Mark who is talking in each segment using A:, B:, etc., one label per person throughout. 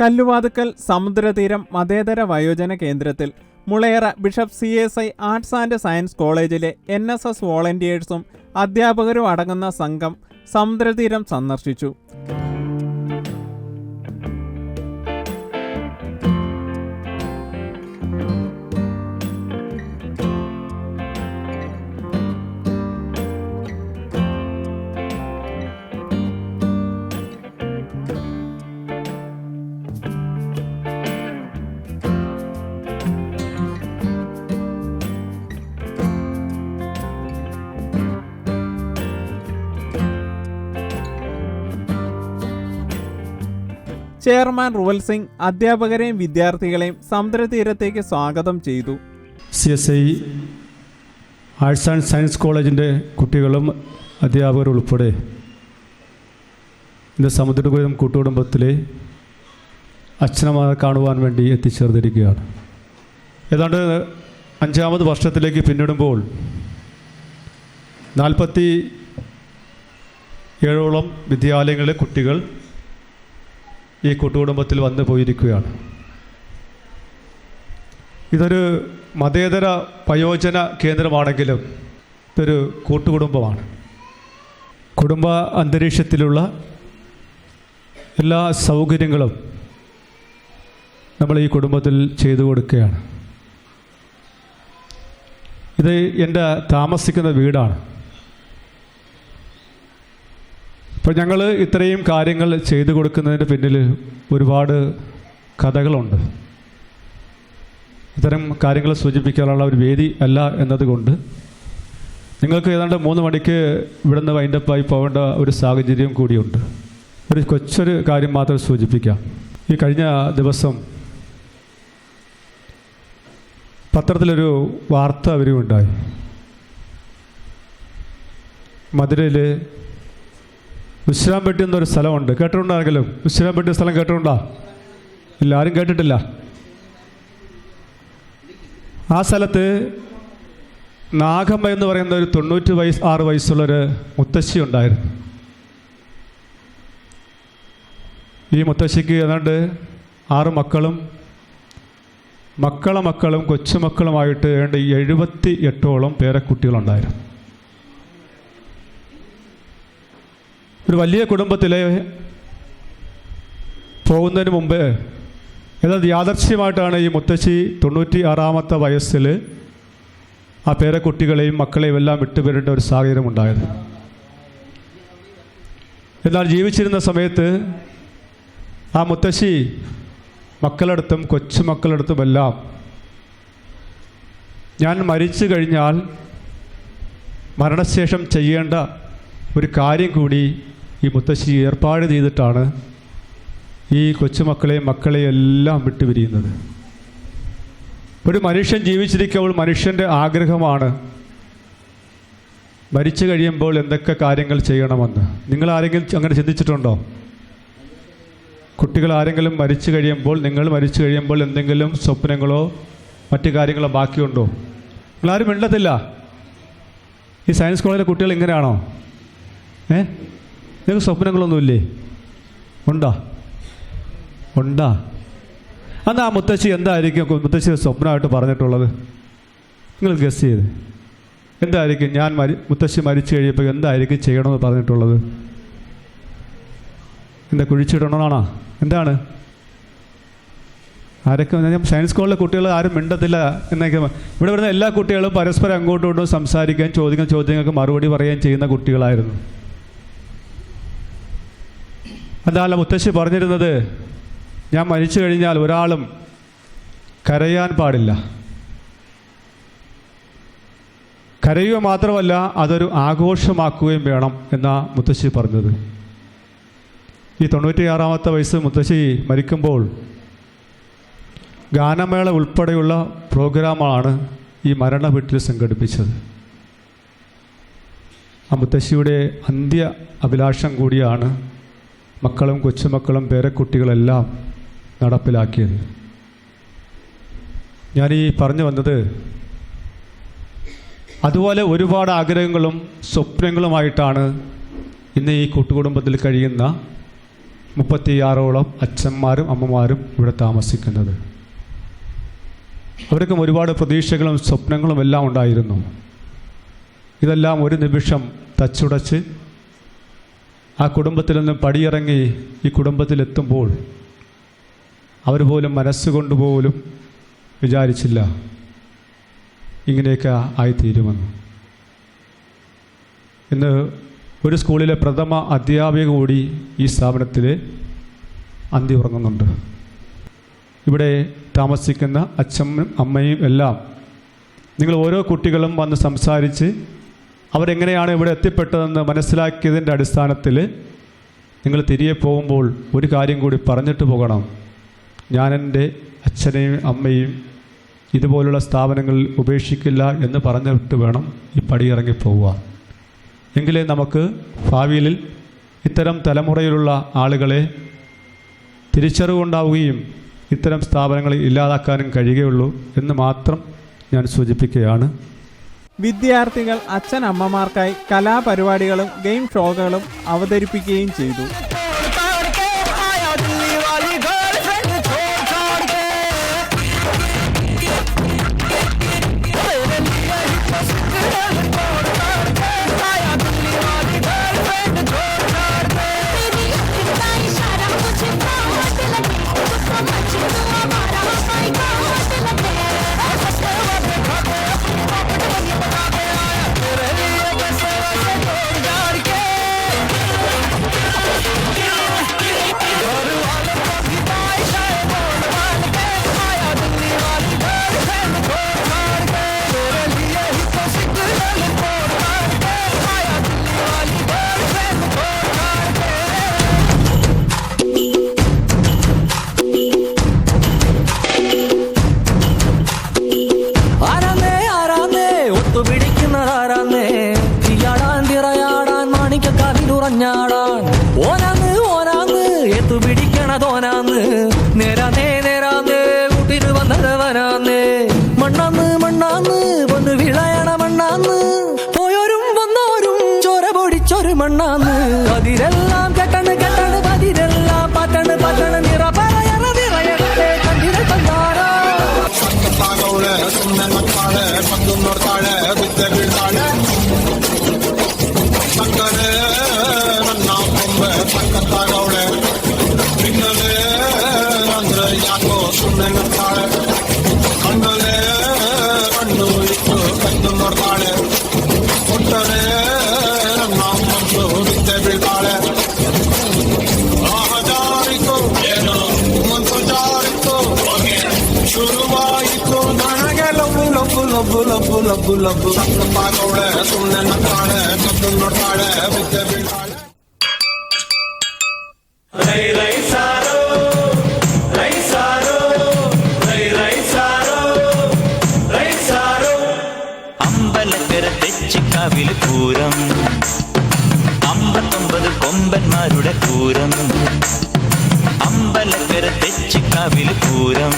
A: കല്ലുവാതുക്കൽ സമുദ്രതീരം മതേതര വയോജന കേന്ദ്രത്തിൽ Mulayara bishop CSI arts and science കോളേജിലെ NSS വോളണ്ടിയേഴ്സും അധ്യാപകരും അടങ്ങുന്ന സംഘം സമുദ്രതീരം സന്ദർശിച്ചു. ചെയർമാൻ റുവൽ സിംഗ് അധ്യാപകരെയും വിദ്യാർത്ഥികളെയും സമുദ്രതീരത്തേക്ക് സ്വാഗതം ചെയ്തു.
B: CSI ആർട്സ് ആൻഡ് സയൻസ് കോളേജിൻ്റെ കുട്ടികളും അധ്യാപകരും ഉൾപ്പെടെ ഇന്ന് സമുദ്രതീരം കൂട്ടുകുടുംബത്തിലെ അച്ഛനമ്മമാരെ കാണുവാൻ വേണ്ടി എത്തിച്ചേർന്നിരിക്കുകയാണ്. ഏതാണ്ട് 5ാമത് വർഷത്തിലേക്ക് പിന്നിടുമ്പോൾ 47ഓളം വിദ്യാലയങ്ങളിലെ കുട്ടികൾ ഈ കൂട്ടുകുടുംബത്തിൽ വന്നു പോയിരിക്കുകയാണ്. ഇതൊരു മതേതര വയോജന കേന്ദ്രമാണെങ്കിലും ഇതൊരു കൂട്ടുകുടുംബമാണ്. കുടുംബ അന്തരീക്ഷത്തിലുള്ള എല്ലാ സൗകര്യങ്ങളും നമ്മൾ ഈ കുടുംബത്തിൽ ചെയ്തു കൊടുക്കുകയാണ്. ഇത് എൻ്റെ താമസിക്കുന്ന വീടാണ്. അപ്പോൾ ഞങ്ങൾ ഇത്രയും കാര്യങ്ങൾ ചെയ്തു കൊടുക്കുന്നതിന് പിന്നിൽ ഒരുപാട് കഥകളുണ്ട്. ഇത്തരം കാര്യങ്ങൾ സൂചിപ്പിക്കാനുള്ള ഒരു വേദി അല്ല എന്നതുകൊണ്ട് നിങ്ങൾക്ക് ഏതാണ്ട് 3 മണിക്ക് ഇവിടുന്ന് വൈൻഡപ്പായി പോകേണ്ട ഒരു സാഹചര്യം കൂടിയുണ്ട്. ഒരു കൊച്ചൊരു കാര്യം മാത്രം സൂചിപ്പിക്കാം. ഈ കഴിഞ്ഞ ദിവസം പത്രത്തിലൊരു വാർത്ത വരികയുണ്ടായി. മധുരയിൽ വിശ്രാംപെട്ടി എന്നൊരു സ്ഥലമുണ്ട്. കേട്ടിട്ടുണ്ടാണെങ്കിലും വിശ്രാംപെട്ടി സ്ഥലം കേട്ടിട്ടുണ്ടോ? ഇല്ല, ആരും കേട്ടിട്ടില്ല. ആ സ്ഥലത്ത് നാഗമ്മ എന്ന് പറയുന്ന ഒരു 96 വയസ്സുള്ളൊരു മുത്തശ്ശി ഉണ്ടായിരുന്നു. ഈ മുത്തശ്ശിക്ക് ഏതാണ്ട് 6 മക്കളും മക്കളും കൊച്ചുമക്കളുമായിട്ട് ഏതാണ്ട് 78ഓളം പേരക്കുട്ടികളുണ്ടായിരുന്നു. ഒരു വലിയ കുടുംബത്തിലെ പോകുന്നതിന് മുമ്പ് ഏതാണ്ട് യാദർച്ഛ്യമായിട്ടാണ് ഈ മുത്തശ്ശി 96ാമത്തെ വയസ്സിൽ ആ പേരക്കുട്ടികളെയും മക്കളെയും എല്ലാം വിട്ടുവരേണ്ട ഒരു സാഹചര്യം ഉണ്ടായത്. എന്നാൽ ജീവിച്ചിരുന്ന സമയത്ത് ആ മുത്തശ്ശി മക്കളടുത്തും കൊച്ചുമക്കളടുത്തുമെല്ലാം ഞാൻ മരിച്ചു കഴിഞ്ഞാൽ മരണശേഷം ചെയ്യേണ്ട ഒരു കാര്യം കൂടി ഈ മുത്തശ്ശി ഏർപ്പാട് ചെയ്തിട്ടാണ് ഈ കൊച്ചുമക്കളെയും മക്കളെയും എല്ലാം വിട്ടുപിരിയുന്നത്. ഒരു മനുഷ്യൻ ജീവിച്ചിരിക്കുമ്പോൾ മനുഷ്യൻ്റെ ആഗ്രഹമാണ് മരിച്ചു കഴിയുമ്പോൾ എന്തൊക്കെ കാര്യങ്ങൾ ചെയ്യണമെന്ന്. നിങ്ങൾ ആരെങ്കിലും അങ്ങനെ ചിന്തിച്ചിട്ടുണ്ടോ? കുട്ടികൾ ആരെങ്കിലും മരിച്ചു കഴിയുമ്പോൾ, നിങ്ങൾ മരിച്ചു കഴിയുമ്പോൾ എന്തെങ്കിലും സ്വപ്നങ്ങളോ മറ്റു കാര്യങ്ങളോ ബാക്കിയുണ്ടോ? നിങ്ങളാരും മിണ്ടത്തില്ല. ഈ സയൻസ് കോളേജിലെ കുട്ടികൾ ഇങ്ങനെയാണോ? നിങ്ങൾക്ക് സ്വപ്നങ്ങളൊന്നുമില്ലേ? ഉണ്ടാ? അന്ന് ആ മുത്തശ്ശി എന്തായിരിക്കും മുത്തശ്ശി സ്വപ്നമായിട്ട് പറഞ്ഞിട്ടുള്ളത്? നിങ്ങൾ ഗസ് ചെയ്ത് എന്തായിരിക്കും? മുത്തശ്ശി മരിച്ചു കഴിയുമ്പോൾ എന്തായിരിക്കും ചെയ്യണമെന്ന് പറഞ്ഞിട്ടുള്ളത്? എന്താ, കുഴിച്ചിടണമെന്നാണോ? എന്താണ്? ആരൊക്കെ സയൻസ് കോളേജിലെ കുട്ടികൾ ആരും മിണ്ടത്തില്ല എന്നൊക്കെ. ഇവിടെ വരുന്ന എല്ലാ കുട്ടികളും പരസ്പരം അങ്ങോട്ടും ഇങ്ങോട്ടും സംസാരിക്കുകയും ചോദിക്കുന്ന ചോദ്യങ്ങൾക്ക് മറുപടി പറയുകയും ചെയ്യുന്ന കുട്ടികളായിരുന്നു. അതല്ല മുത്തശ്ശി പറഞ്ഞിരുന്നത്, ഞാൻ മരിച്ചു കഴിഞ്ഞാൽ ഒരാളും കരയാൻ പാടില്ല. കരയുക മാത്രമല്ല, അതൊരു ആഘോഷമാക്കുകയും വേണം എന്നാ മുത്തശ്ശി പറഞ്ഞത്. ഈ 96ാമത്തെ വയസ്സ് മുത്തശ്ശി മരിക്കുമ്പോൾ ഗാനമേള ഉൾപ്പെടെയുള്ള പ്രോഗ്രാമാണ് ഈ മരണ വീട്ടിൽ സംഘടിപ്പിച്ചത്. ആ മുത്തശ്ശിയുടെ അന്ത്യ അഭിലാഷം കൂടിയാണ് മക്കളും കൊച്ചുമക്കളും പേരക്കുട്ടികളെല്ലാം നടപ്പിലാക്കിയത്. ഞാനീ പറഞ്ഞു വന്നത്, അതുപോലെ ഒരുപാട് ആഗ്രഹങ്ങളും സ്വപ്നങ്ങളുമായിട്ടാണ് ഇന്ന് ഈ കൂട്ടുകുടുംബത്തിൽ കഴിയുന്ന 36ഓളം അച്ഛന്മാരും അമ്മമാരും ഇവിടെ താമസിക്കുന്നത്. അവർക്കും ഒരുപാട് പ്രതീക്ഷകളും സ്വപ്നങ്ങളും എല്ലാം ഉണ്ടായിരുന്നു. ഇതെല്ലാം ഒരു നിമിഷം തച്ചുടച്ച് ആ കുടുംബത്തിൽ നിന്ന് പടിയിറങ്ങി ഈ കുടുംബത്തിലെത്തുമ്പോൾ അവർ പോലും മനസ്സുകൊണ്ട് പോലും വിചാരിച്ചില്ല ഇങ്ങനെയൊക്കെ ആയിത്തീരുമെന്ന്. ഇന്ന് ഒരു സ്കൂളിലെ പ്രഥമ അധ്യാപിക കൂടി ഈ സ്ഥാപനത്തിൽ അന്തി ഉറങ്ങുന്നുണ്ട്. ഇവിടെ താമസിക്കുന്ന അച്ഛനും അമ്മയും എല്ലാം നിങ്ങൾ ഓരോ കുട്ടികളും വന്ന് സംസാരിച്ച് അവരെങ്ങനെയാണ് ഇവിടെ എത്തിപ്പെട്ടതെന്ന് മനസ്സിലാക്കിയതിൻ്റെ അടിസ്ഥാനത്തിൽ നിങ്ങൾ തിരികെ പോകുമ്പോൾ ഒരു കാര്യം കൂടി പറഞ്ഞിട്ട് പോകണം. ഞാൻ എൻ്റെ അച്ഛനെയും അമ്മയും ഇതുപോലുള്ള സ്ഥാപനങ്ങളിൽ ഉപേക്ഷിക്കില്ല എന്ന് പറഞ്ഞിട്ട് വേണം ഈ പടിയിറങ്ങി പോവുക. എങ്കിലേ നമുക്ക് ഭാവിയിൽ ഇത്തരം തലമുറയിലുള്ള ആളുകളെ തിരിച്ചറിവുണ്ടാവുകയും ഇത്തരം സ്ഥാപനങ്ങൾ ഇല്ലാതാക്കാനും കഴിയുകയുള്ളൂ എന്ന് മാത്രം ഞാൻ സൂചിപ്പിക്കുകയാണ്.
A: വിദ്യാർത്ഥികൾ അച്ഛനമ്മമാർക്കായി കലാപരിപാടികളും ഗെയിം ഷോകളും അവതരിപ്പിക്കുകയും ചെയ്തു.
C: മണ്ണാന്ന് അതിരെല്ലാം കെട്ടണ് കെട്ടണ് പതിരെല്ലാം പറ്റണ് പറ്റണ് നിറ പറയണ നിറയട്ടെ കണ്ടിര തന്നാറ സക്കത്താകോളെ സുന്നമത്താളെ പന്തുന്നോർത്താളെ വിദ്യ വീഴ്ത്താളെ സക്കരെ മണ്ണാം കൊമ്പ് സക്കത്താകോളെ പിന്നലെ അന്ത്ര യാക്കോ സുന്നമത്താളെ കണ്ണലെ കണ്ണു ഇട്ടു പന്തുന്നോർത്താളെ ഒട്ടനെ ലബ്ബു ലബ്ബു സക്കത്താകോളെ സുന്നമത്താളെ പന്തുന്നോർത്താളെ വിദ്യ വീഴ്ത്താളെ റൈ റൈ സാരോ റൈ സാരോ റൈ റൈ സാരോ റൈ സാരോ അമ്പലക്കര തെച്ചിക്കാവിൽ പൂരം 59 കൊമ്പന്മാരുടെ പൂരം അമ്പലക്കര തെച്ചിക്കാവിൽ പൂരം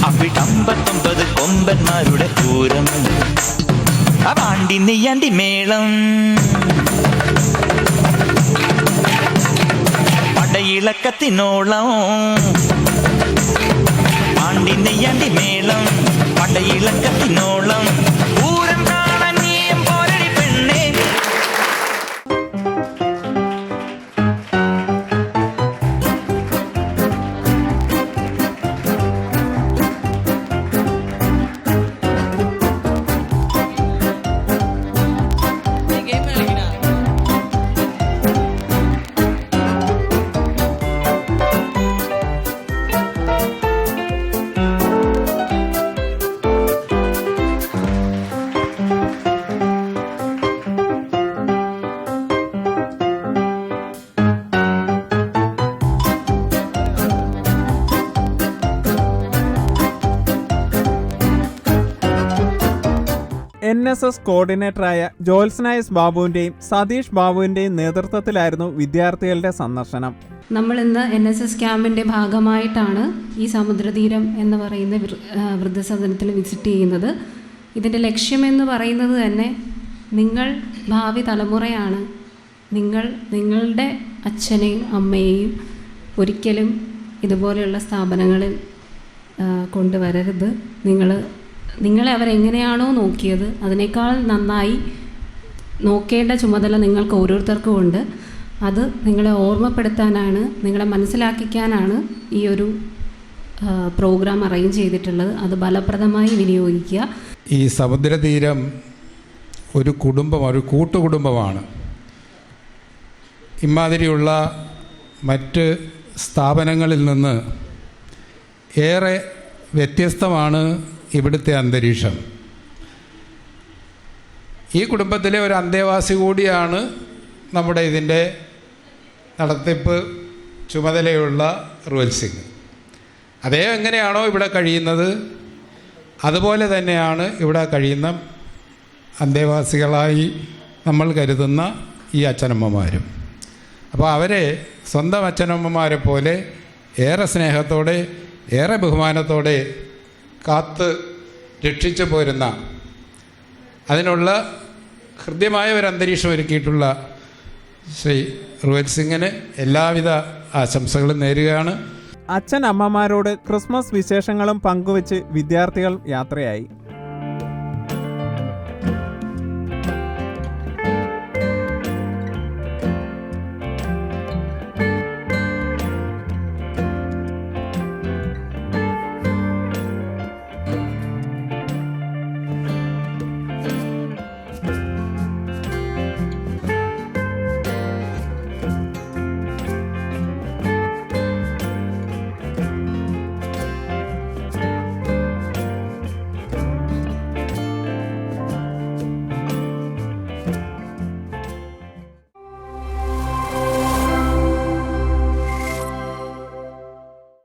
C: അവിടെ 59 കൊമ്പന്മാരുടെ പൂരം പാണ്ടി നെയ്യാണ്ടി മേളം പടയിളക്കത്തിനോളം പാണ്ടി നെയ്യാണ്ടി മേളം പടയിളക്കത്തിനോളം പൂരം കാണാൻ നീയും പോരടി പെണ്ണേ.
A: NSS കോർഡിനേറ്ററായ ജോത്സ്ന ബാബുവിൻ്റെയും സതീഷ് ബാബുവിൻ്റെയും നേതൃത്വത്തിലായിരുന്നു വിദ്യാർത്ഥികളുടെ സന്ദർശനം.
D: നമ്മൾ ഇന്ന് NSS ക്യാമ്പിൻ്റെ ഭാഗമായിട്ടാണ് ഈ സമുദ്രതീരം എന്ന് പറയുന്ന വൃദ്ധസദനത്തിൽ വിസിറ്റ് ചെയ്യുന്നത്. ഇതിൻ്റെ ലക്ഷ്യമെന്ന് പറയുന്നത് തന്നെ നിങ്ങൾ ഭാവി തലമുറയാണ്, നിങ്ങളുടെ അച്ഛനെയും അമ്മയെയും ഒരിക്കലും ഇതുപോലെയുള്ള സ്ഥാപനങ്ങളിൽ കൊണ്ടുവരരുത്. നിങ്ങളെ അവരെങ്ങനെയാണോ നോക്കിയത് അതിനേക്കാൾ നന്നായി നോക്കേണ്ട ചുമതല നിങ്ങൾക്ക് ഓരോരുത്തർക്കും ഉണ്ട്. അത് നിങ്ങളെ ഓർമ്മപ്പെടുത്താനാണ്, നിങ്ങളെ മനസ്സിലാക്കിക്കാനാണ് ഈ ഒരു പ്രോഗ്രാം അറേഞ്ച് ചെയ്തിട്ടുള്ളത്. അത് ഫലപ്രദമായി വിനിയോഗിക്കുക.
E: ഈ സമുദ്രതീരം ഒരു കൂട്ടുകുടുംബമാണ്. ഇമാതിരിയുള്ള മറ്റ് സ്ഥാപനങ്ങളിൽ നിന്ന് ഏറെ വ്യത്യസ്തമാണ് ഇവിടുത്തെ അന്തരീക്ഷം. ഈ കുടുംബത്തിലെ ഒരു അന്തേവാസി കൂടിയാണ് നമ്മുടെ ഇതിൻ്റെ നടത്തിപ്പ് ചുമതലയുള്ള റൂവൽ സിംഗ്. അദ്ദേഹം എങ്ങനെയാണോ ഇവിടെ കഴിയുന്നത് അതുപോലെ തന്നെയാണ് ഇവിടെ കഴിയുന്ന അന്തേവാസികളായി നമ്മൾ കരുതുന്ന ഈ അച്ഛനമ്മമാരും. അപ്പോൾ അവരെ സ്വന്തം അച്ഛനമ്മമാരെ പോലെ ഏറെ സ്നേഹത്തോടെ ഏറെ ബഹുമാനത്തോടെ കാത്ത് രക്ഷിച്ചു പോരുന്ന, അതിനുള്ള ഹൃദ്യമായ ഒരു അന്തരീക്ഷം ഒരുക്കിയിട്ടുള്ള ശ്രീ റൂവൽ സിംഗിന് എല്ലാവിധ ആശംസകളും നേരുകയാണ്.
A: അച്ഛൻ അമ്മമാരോട് ക്രിസ്മസ് വിശേഷങ്ങളും പങ്കുവച്ച് വിദ്യാർത്ഥികൾ യാത്രയായി.